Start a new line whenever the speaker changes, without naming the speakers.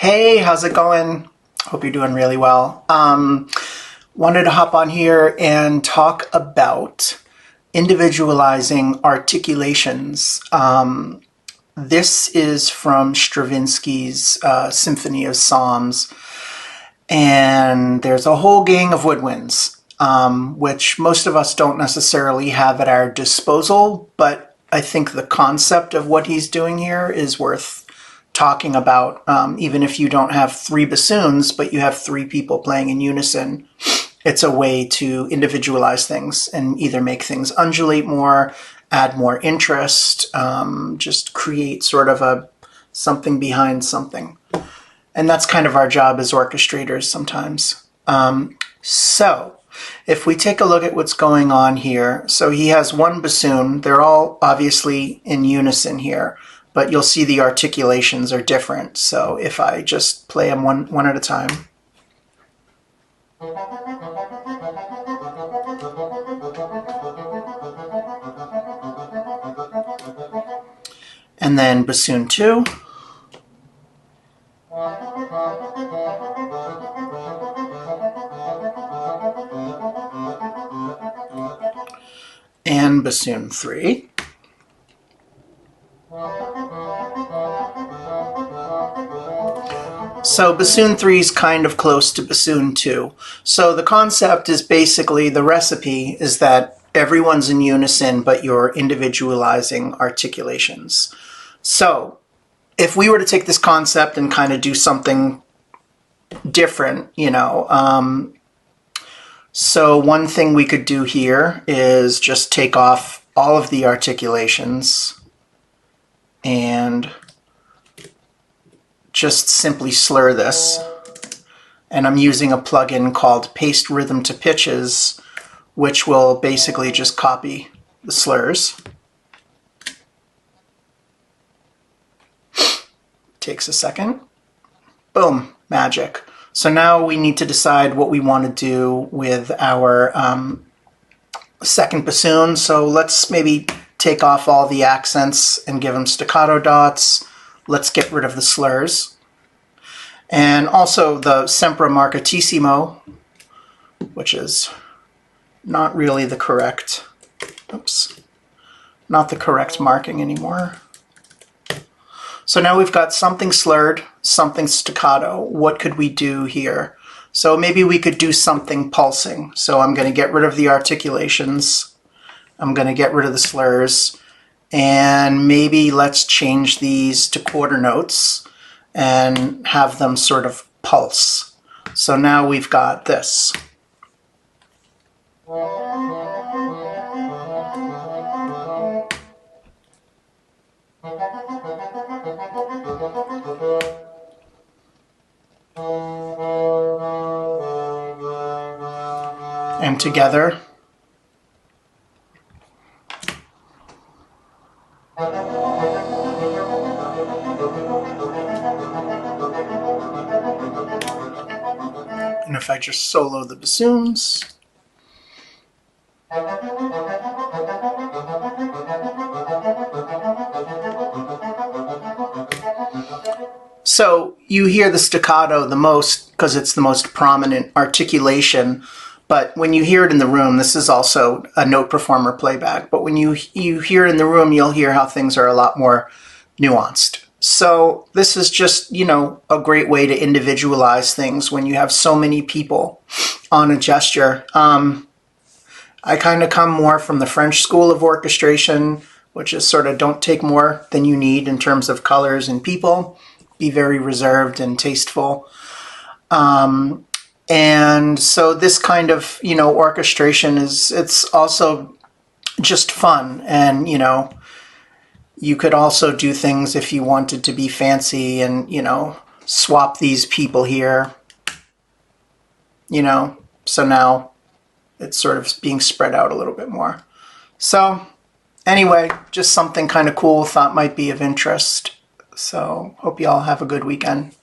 Hey, how's it going? Hope you're doing really well. Wanted to hop on here and talk about individualizing articulations. This is from Stravinsky's Symphony of Psalms, and there's a whole gang of woodwinds, which most of us don't necessarily have at our disposal, but I think the concept of what he's doing here is worth talking about. Even if you don't have three bassoons, but you have three people playing in unison, it's a way to individualize things and either make things undulate more, add more interest, just create sort of a something behind something. And that's kind of our job as orchestrators sometimes. So if we take a look at what's going on here, so he has one bassoon. They're all obviously in unison here, but you'll see the articulations are different. So if I just play them one at a time. And then bassoon 2. And bassoon 3. So bassoon 3 is kind of close to bassoon 2. So the concept is basically, the recipe is that everyone's in unison, but you're individualizing articulations. So if we were to take this concept and kind of do something different, so one thing we could do here is just take off all of the articulations and just simply slur this. And I'm using a plugin called Paste Rhythm to Pitches, which will basically just copy the slurs. Takes a second. Boom, magic. So now we need to decide what we want to do with our second bassoon. So let's maybe take off all the accents and give them staccato dots. Let's get rid of the slurs. And also the sempre marcatissimo, which is not really the correct, not the correct marking anymore. So now we've got something slurred, something staccato. What could we do here? So maybe we could do something pulsing. So I'm going to get rid of the articulations. I'm going to get rid of the slurs. And maybe let's change these to quarter notes and have them sort of pulse. So now we've got this. And together. And if I just solo the bassoons. So you hear the staccato the most because it's the most prominent articulation, but when you hear it in the room, this is also a note performer playback, but when you hear it in the room, you'll hear how things are a lot more nuanced. So this is just, a great way to individualize things when you have so many people on a gesture. I kind of come more from the French school of orchestration, which is sort of don't take more than you need in terms of colors and people. Be very reserved and tasteful. And so this kind of, orchestration it's also just fun. And, you could also do things if you wanted to be fancy and, swap these people here, so now it's sort of being spread out a little bit more. So anyway, just something kind of cool, thought might be of interest. So hope you all have a good weekend.